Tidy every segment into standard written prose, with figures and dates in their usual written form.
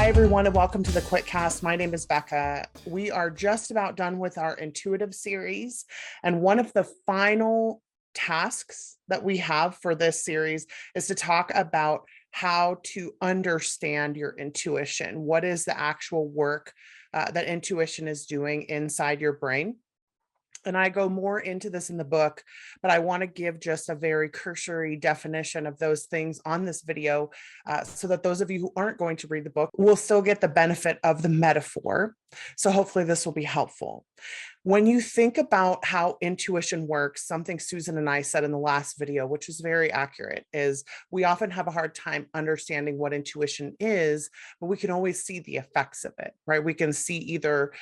Hi, everyone, and welcome to the QuitCast. My name is Becca. We are just about done with our intuitive series, and one of the final tasks that we have for this series is to talk about how to understand your intuition. What is the actual work that intuition is doing inside your brain? And I go more into this in the book, but I want to give just a very cursory definition of those things on this video so that those of you who aren't going to read the book will still get the benefit of the metaphor. So hopefully this will be helpful. When you think about how intuition works, something Susan and I said in the last video, which is very accurate, is we often have a hard time understanding what intuition is, but we can always see the effects of it, right? We can see either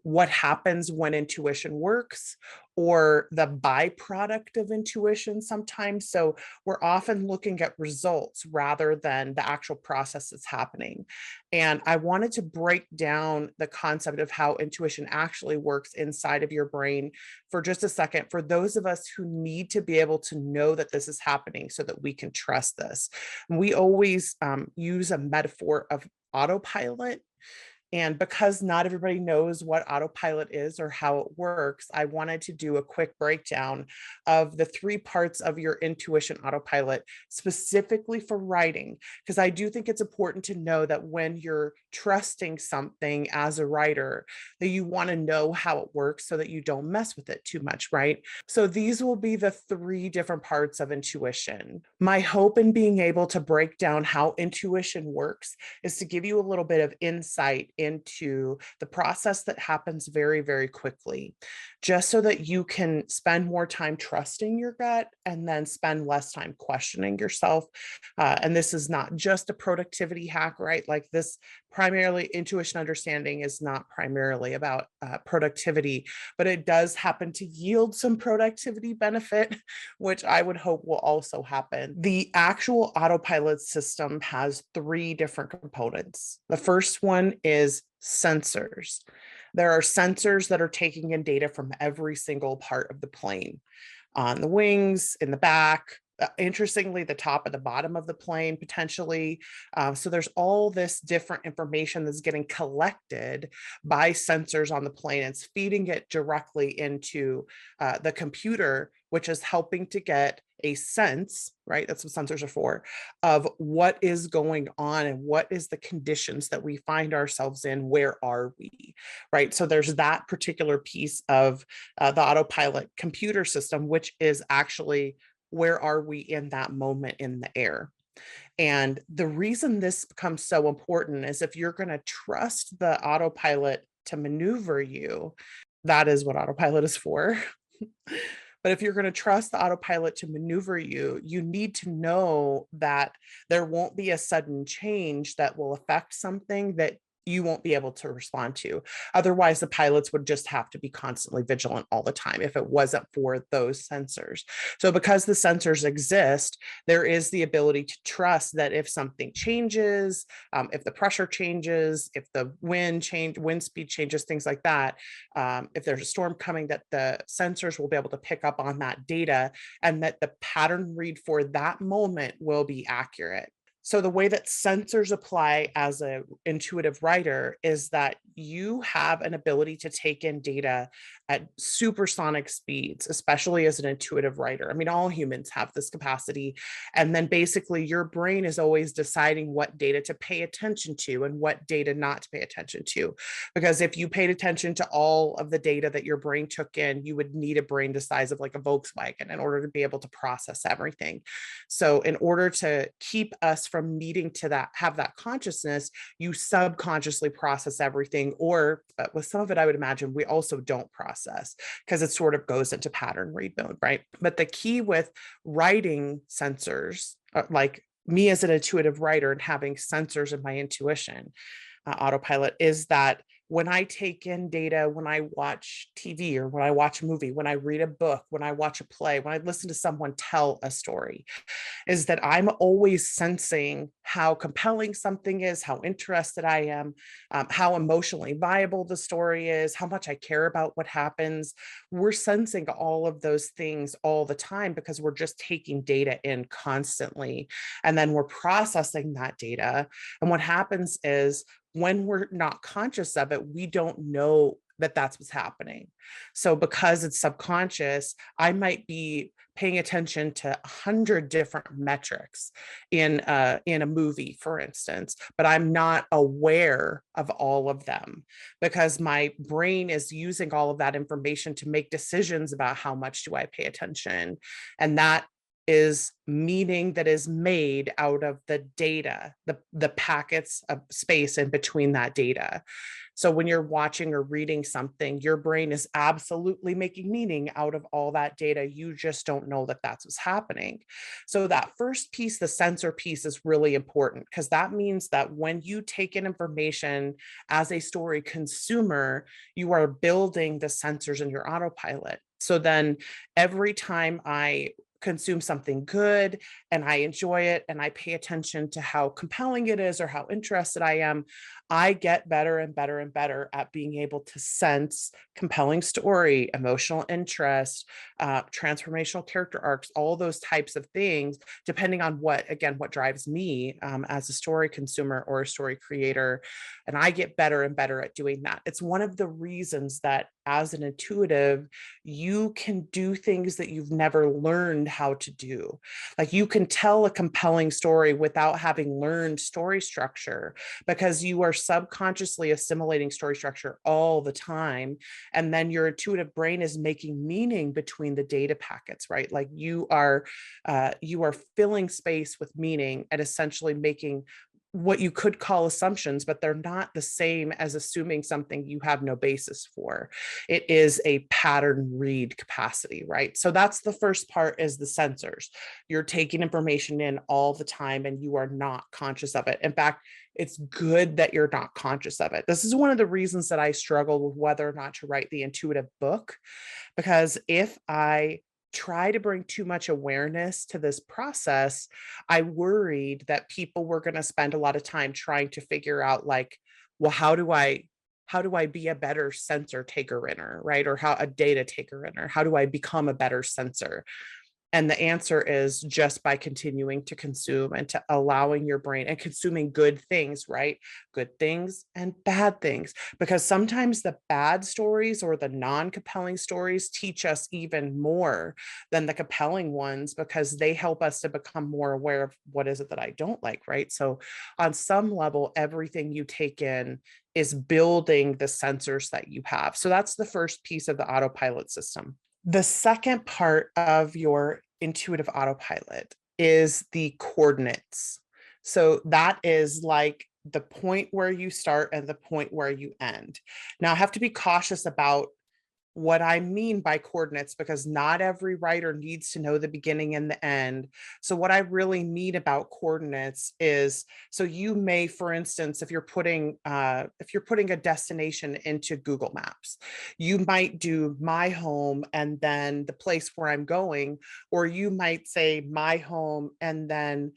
what happens when intuition works or the byproduct of intuition sometimes. So we're often looking at results rather than the actual process that's happening. And I wanted to break down the concept of how intuition actually works inside of your brain for just a second, for those of us who need to be able to know that this is happening so that we can trust this. And we always use a metaphor of autopilot. And because not everybody knows what autopilot is or how it works, I wanted to do a quick breakdown of the three parts of your intuition autopilot specifically for writing, because I do think it's important to know that when you're trusting something as a writer, that you want to know how it works so that you don't mess with it too much, right? So these will be the three different parts of intuition. My hope in being able to break down how intuition works is to give you a little bit of insight into the process that happens very, very quickly, just so that you can spend more time trusting your gut and then spend less time questioning yourself. And this is not just a productivity hack, right? Like this primarily intuition understanding is not primarily about productivity, but it does happen to yield some productivity benefit, which I would hope will also happen. The actual autopilot system has three different components. The first one is sensors. There are sensors that are taking in data from every single part of the plane, on the wings, in the back, interestingly, the top and the bottom of the plane potentially. So there's all this different information that's getting collected by sensors on the plane. It's feeding it directly into the computer, which is helping to get a sense, right? That's what sensors are for, of what is going on and what is the conditions that we find ourselves in. Where are we, right? So there's that particular piece of the autopilot computer system, which is actually where are we in that moment in the air. And the reason this becomes so important is if you're going to trust the autopilot to maneuver you, that is what autopilot is for. But if you're going to trust the autopilot to maneuver you, you need to know that there won't be a sudden change that will affect something that you won't be able to respond to. Otherwise, the pilots would just have to be constantly vigilant all the time if it wasn't for those sensors. So because the sensors exist, there is the ability to trust that if something changes, if the pressure changes, if the wind speed changes, things like that, if there's a storm coming, that the sensors will be able to pick up on that data and that the pattern read for that moment will be accurate. So the way that sensors apply as an intuitive writer is that you have an ability to take in data at supersonic speeds, especially as an intuitive writer. I mean, all humans have this capacity. And then basically your brain is always deciding what data to pay attention to and what data not to pay attention to. Because if you paid attention to all of the data that your brain took in, you would need a brain the size of like a Volkswagen in order to be able to process everything. So in order to keep us from needing to have that consciousness, you subconsciously process everything, or with some of it, I would imagine we also don't process because it sort of goes into pattern read mode, right? But the key with writing sensors, like me as an intuitive writer and having sensors in my intuition autopilot, is that when I take in data, when I watch TV or when I watch a movie, when I read a book, when I watch a play, when I listen to someone tell a story, is that I'm always sensing how compelling something is, how interested I am, how emotionally viable the story is, how much I care about what happens. We're sensing all of those things all the time because we're just taking data in constantly. And then we're processing that data. And what happens is when we're not conscious of it, we don't know that that's what's happening. So because it's subconscious, I might be paying attention to 100 different metrics in a movie, for instance, but I'm not aware of all of them because my brain is using all of that information to make decisions about how much do I pay attention. And that is meaning that is made out of the data, the packets of space in between that data. So when you're watching or reading something, your brain is absolutely making meaning out of all that data. You just don't know that that's what's happening. So that first piece, the sensor piece, is really important because that means that when you take in information as a story consumer, you are building the sensors in your autopilot. So then every time I consume something good and I enjoy it and I pay attention to how compelling it is or how interested I am, I get better and better and better at being able to sense compelling story, emotional interest, transformational character arcs, all those types of things, depending on what drives me as a story consumer or a story creator. And I get better and better at doing that. It's one of the reasons that as an intuitive, you can do things that you've never learned how to do. Like you can tell a compelling story without having learned story structure because you are subconsciously assimilating story structure all the time. And then your intuitive brain is making meaning between the data packets, right? Like you are filling space with meaning and essentially making what you could call assumptions, but they're not the same as assuming something you have no basis for. It is a pattern read capacity, right? So that's the first part, is the sensors. You're taking information in all the time and you are not conscious of it. In fact, it's good that you're not conscious of it. This is one of the reasons that I struggle with whether or not to write the intuitive book, because if I try to bring too much awareness to this process, I worried that people were going to spend a lot of time trying to figure out, like, well, how do I be a better sensor taker inner, right? Or how a data taker inner? How do I become a better sensor? And the answer is just by continuing to consume and to allowing your brain and consuming good things, right? Good things and bad things. Because sometimes the bad stories or the non-compelling stories teach us even more than the compelling ones because they help us to become more aware of what is it that I don't like, right? So on some level, everything you take in is building the sensors that you have. So that's the first piece of the autopilot system. The second part of your intuitive autopilot is the coordinates. So that is like the point where you start and the point where you end. Now, I have to be cautious about what I mean by coordinates because not every writer needs to know the beginning and the end. So what I really mean about coordinates is, so you may, for instance, if you're putting a destination into Google Maps, you might do my home and then the place where I'm going, or you might say my home and then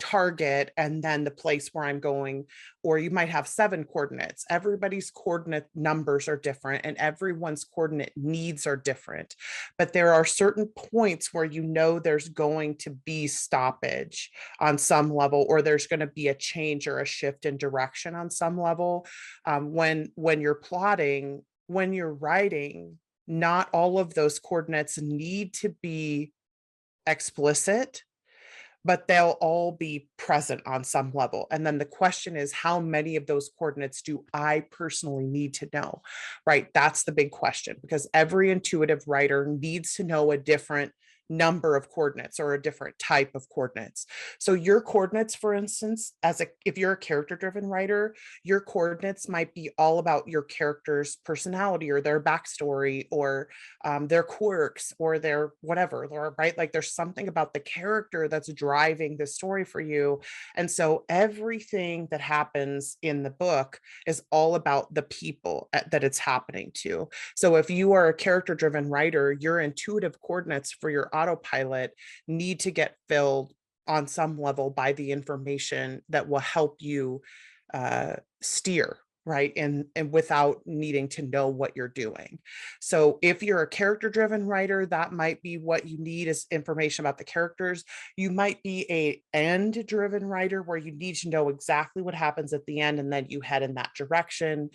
Target and then the place where I'm going, or you might have 7 coordinates. Everybody's coordinate numbers are different and everyone's coordinate needs are different. But there are certain points where there's going to be stoppage on some level, or there's going to be a change or a shift in direction on some level. When you're plotting, when you're writing, not all of those coordinates need to be explicit, but they'll all be present on some level. And then the question is, how many of those coordinates do I personally need to know, right? That's the big question, because every intuitive writer needs to know a different number of coordinates or a different type of coordinates. So your coordinates, for instance, if you're a character driven writer, your coordinates might be all about your character's personality or their backstory or their quirks or their whatever, right? Like there's something about the character that's driving the story for you. And so everything that happens in the book is all about the people that it's happening to. So if you are a character driven writer, your intuitive coordinates for your autopilot need to get filled on some level by the information that will help you steer, right? And without needing to know what you're doing. So if you're a character driven writer, that might be what you need is information about the characters. You might be a end driven writer where you need to know exactly what happens at the end and then you head in that direction.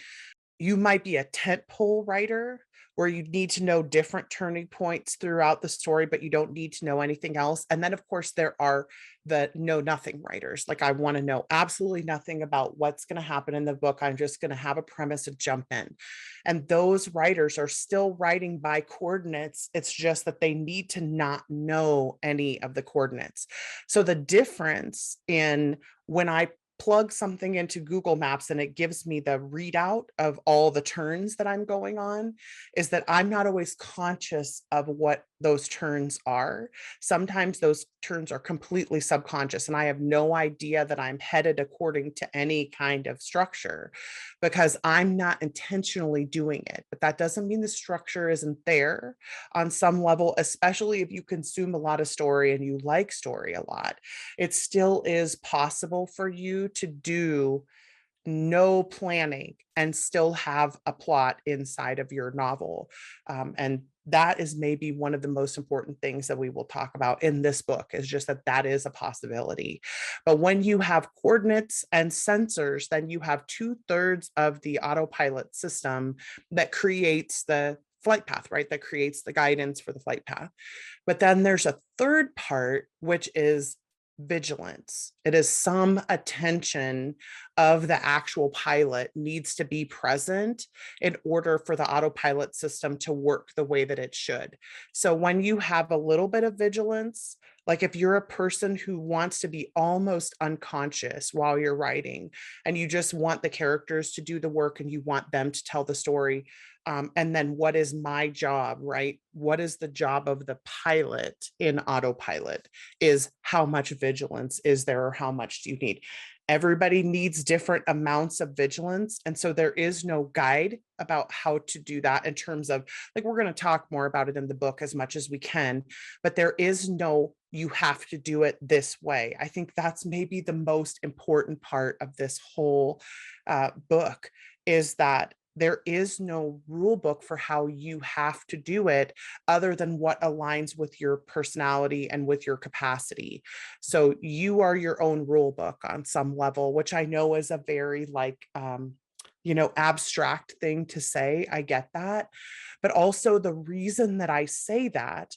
You might be a tentpole writer where you need to know different turning points throughout the story, but you don't need to know anything else. And then, of course, there are the know nothing writers. Like, I want to know absolutely nothing about what's going to happen in the book. I'm just going to have a premise and jump in. And those writers are still writing by coordinates. It's just that they need to not know any of the coordinates. So the difference in when I plug something into Google Maps and it gives me the readout of all the turns that I'm going on is that I'm not always conscious of what those turns are. Sometimes those turns are completely subconscious and I have no idea that I'm headed according to any kind of structure because I'm not intentionally doing it. But that doesn't mean the structure isn't there on some level, especially if you consume a lot of story and you like story a lot. It still is possible for you to do no planning and still have a plot inside of your novel. And that is maybe one of the most important things that we will talk about in this book is just that that is a possibility. But when you have coordinates and sensors, then you have 2/3 of the autopilot system that creates the flight path, right? That creates the guidance for the flight path. But then there's a third part, which is vigilance. It is some attention of the actual pilot needs to be present in order for the autopilot system to work the way that it should. So when you have a little bit of vigilance, like if you're a person who wants to be almost unconscious while you're writing and you just want the characters to do the work and you want them to tell the story, and then what is my job, right? What is the job of the pilot in autopilot is how much vigilance is there or how much do you need? Everybody needs different amounts of vigilance. And so there is no guide about how to do that in terms of, like, we're going to talk more about it in the book as much as we can, but there is no, you have to do it this way. I think that's maybe the most important part of this whole book is that there is no rule book for how you have to do it other than what aligns with your personality and with your capacity. So you are your own rule book on some level, which I know is a very abstract thing to say. I get that. But also the reason that I say that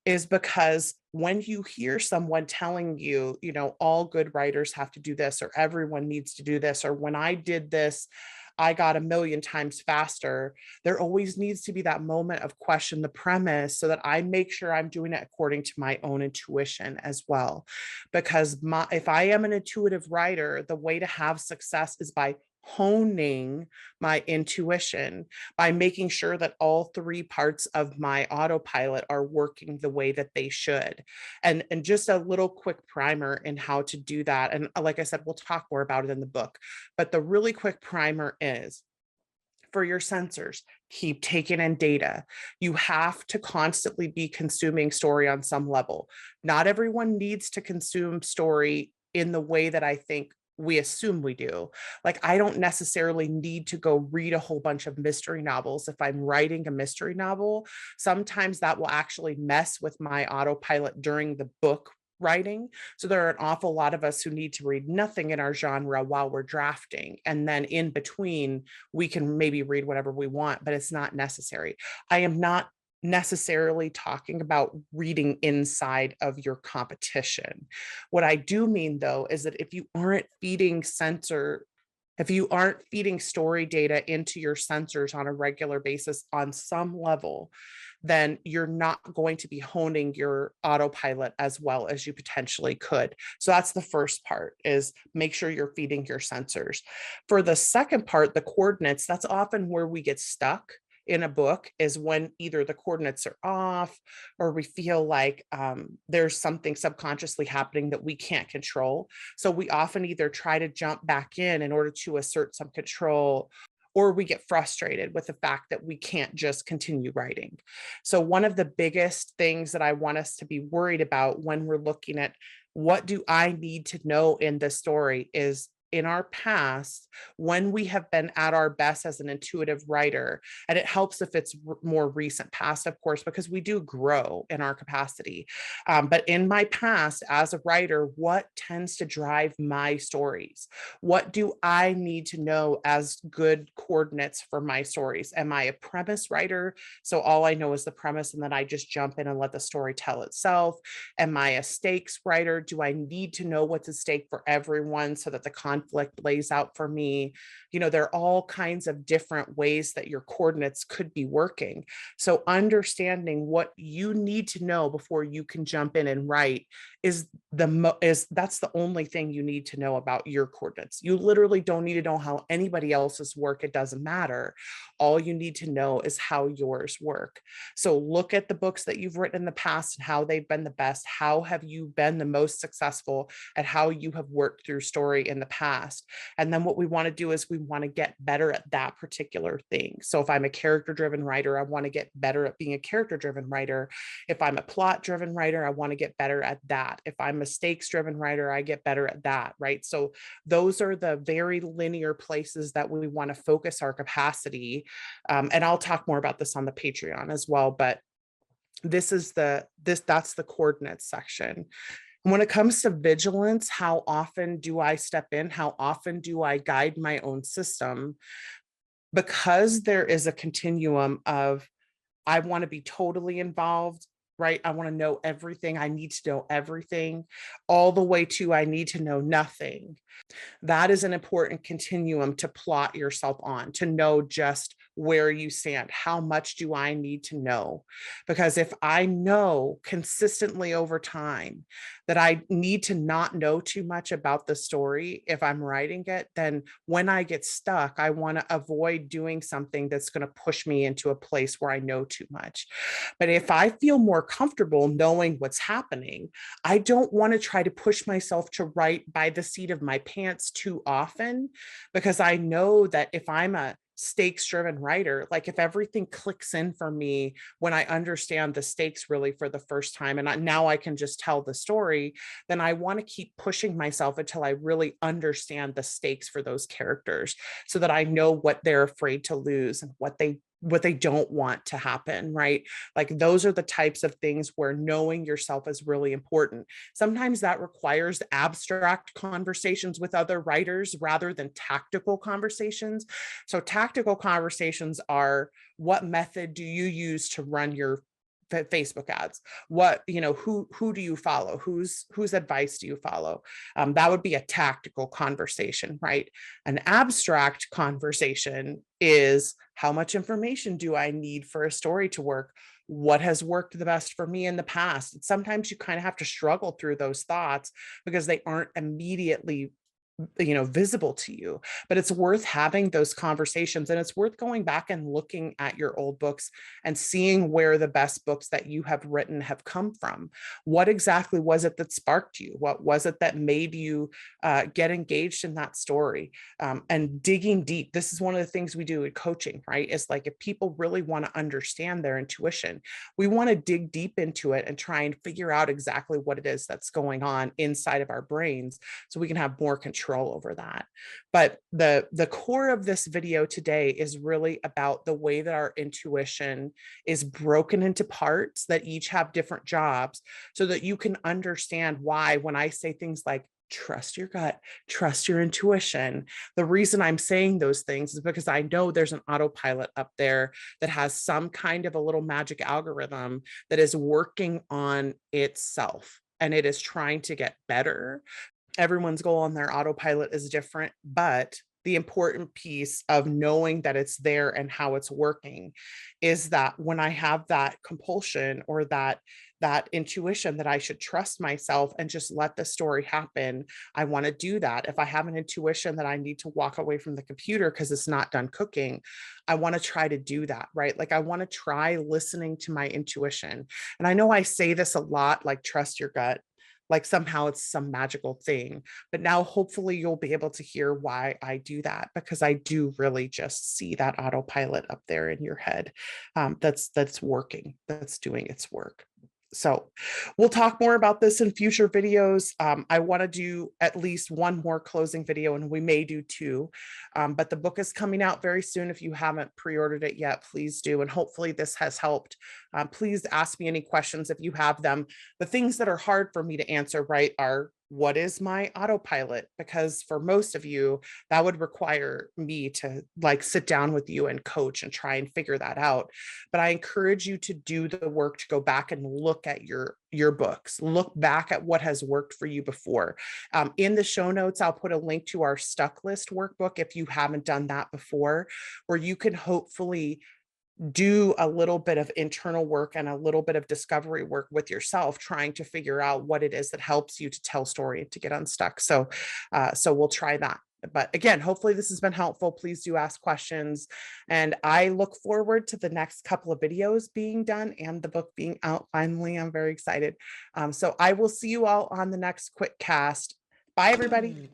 is because when you hear someone telling you, all good writers have to do this, or everyone needs to do this, or when I did this, I got a million times faster. There always needs to be that moment of question the premise so that I make sure I'm doing it according to my own intuition as well. Because if I am an intuitive writer, the way to have success is by honing my intuition, by making sure that all three parts of my autopilot are working the way that they should. And just a little quick primer in how to do that. And like I said, we'll talk more about it in the book, but the really quick primer is for your sensors, keep taking in data. You have to constantly be consuming story on some level. Not everyone needs to consume story in the way that I think we assume we do. Like, I don't necessarily need to go read a whole bunch of mystery novels if I'm writing a mystery novel. Sometimes that will actually mess with my autopilot during the book writing. So there are an awful lot of us who need to read nothing in our genre while we're drafting. And then in between, we can maybe read whatever we want, but it's not necessary. I am not necessarily talking about reading inside of your competition. What I do mean, though, is that if you aren't feeding sensor If you aren't feeding story data into your sensors on a regular basis on some level, then you're not going to be honing your autopilot as well as you potentially could. So that's the first part, is make sure you're feeding your sensors. For the second part, the coordinates, that's often where we get stuck in a book, is when either the coordinates are off or we feel like there's something subconsciously happening that we can't control. So we often either try to jump back in order to assert some control, or we get frustrated with the fact that we can't just continue writing. So one of the biggest things that I want us to be worried about when we're looking at what do I need to know in this story is, in our past, when we have been at our best as an intuitive writer, and it helps if it's more recent past, of course, because we do grow in our capacity. But in my past as a writer, what tends to drive my stories? What do I need to know as good coordinates for my stories? Am I a premise writer? So all I know is the premise, and then I just jump in and let the story tell itself. Am I a stakes writer? Do I need to know what's at stake for everyone so that the conflict lays out for me? There are all kinds of different ways that your coordinates could be working. So understanding what you need to know before you can jump in and write is that's the only thing you need to know about your coordinates. You literally don't need to know how anybody else's work. It doesn't matter. All you need to know is how yours work. So look at the books that you've written in the past and how they've been the best. How have you been the most successful at how you have worked through story in the past? And then what we want to do is we want to get better at that particular thing. So if I'm a character driven writer, I want to get better at being a character driven writer. If I'm a plot driven writer, I want to get better at that. If I'm a stakes driven writer, I get better at that, right? So those are the very linear places that we want to focus our capacity. And I'll talk more about this on the Patreon as well, but that's the coordinates section. When it comes to vigilance, how often do I step in? How often do I guide my own system? Because there is a continuum of, I want to be totally involved, right? I want to know everything. I need to know everything, all the way to I need to know nothing. That is an important continuum to plot yourself on, to know just where you stand. How much do I need to know? Because if I know consistently over time that I need to not know too much about the story, if I'm writing it, then when I get stuck, I want to avoid doing something that's going to push me into a place where I know too much. But if I feel more comfortable knowing what's happening, I don't want to try to push myself to write by the seat of my pants too often, because I know that if I'm a stakes driven writer, like if everything clicks in for me when I understand the stakes really for the first time, and now I can just tell the story, then I want to keep pushing myself until I really understand the stakes for those characters, so that I know what they're afraid to lose and what they don't want to happen, right? Like those are the types of things where knowing yourself is really important. Sometimes that requires abstract conversations with other writers rather than tactical conversations. So tactical conversations are, what method do you use to run your Facebook ads? What, who do you follow? Whose advice do you follow? That would be a tactical conversation, right? An abstract conversation is, how much information do I need for a story to work? What has worked the best for me in the past? And sometimes you kind of have to struggle through those thoughts because they aren't immediately visible to you, but it's worth having those conversations, and it's worth going back and looking at your old books and seeing where the best books that you have written have come from. What exactly was it that sparked you? What was it that made you get engaged in that story? And digging deep. This is one of the things we do in coaching, right? Is like, if people really want to understand their intuition, we want to dig deep into it and try and figure out exactly what it is that's going on inside of our brains, so we can have more control over that. But the core of this video today is really about the way that our intuition is broken into parts that each have different jobs, so that you can understand why, when I say things like trust your gut, trust your intuition, the reason I'm saying those things is because I know there's an autopilot up there that has some kind of a little magic algorithm that is working on itself, and it is trying to get better. Everyone's goal on their autopilot is different, but the important piece of knowing that it's there and how it's working is that when I have that compulsion or that intuition that I should trust myself and just let the story happen, I want to do that. If I have an intuition that I need to walk away from the computer because it's not done cooking, I want to try to do that, right? Like I want to try listening to my intuition. And I know I say this a lot, like trust your gut, like somehow it's some magical thing. But now hopefully you'll be able to hear why I do that, because I do really just see that autopilot up there in your head, that's working, that's doing its work. So we'll talk more about this in future videos. I want to do at least one more closing video, and we may do two. But the book is coming out very soon. If you haven't pre-ordered it yet, please do. And hopefully this has helped. Please ask me any questions if you have them. The things that are hard for me to answer, right, are what is my autopilot? Because for most of you, that would require me to like sit down with you and coach and try and figure that out. But I encourage you to do the work, to go back and look at your books, look back at what has worked for you before. In the show notes, I'll put a link to our stuck list workbook if you haven't done that before, where you can hopefully do a little bit of internal work and a little bit of discovery work with yourself, trying to figure out what it is that helps you to tell story and to get unstuck. So we'll try that. But again, hopefully this has been helpful. Please do ask questions. And I look forward to the next couple of videos being done and the book being out finally. I'm very excited. So I will see you all on the next QuitCast. Bye, everybody.